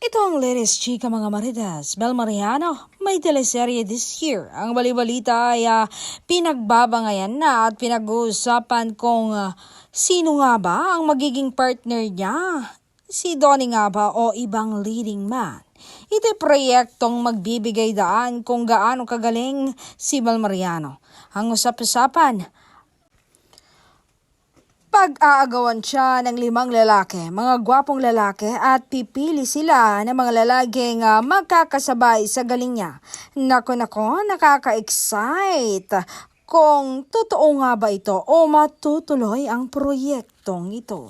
Ito ang latest chika mga maritas. Bel Mariano, may teleserye this year. Ang balibalita ay pinagbabangayan na at pinag-uusapan kung sino nga ba ang magiging partner niya. Si Donnie nga ba o ibang leading man? Ito'y proyektong magbibigay daan kung gaano kagaling si Bel Mariano. Ang usap-usapan, pag-aagawan siya ng 5 lalaki, mga gwapong lalaki at pipili sila ng mga lalaking magkakasabay sa galing niya. Nako, nakaka-excite. Kung totoo nga ba ito o matutuloy ang proyektong ito.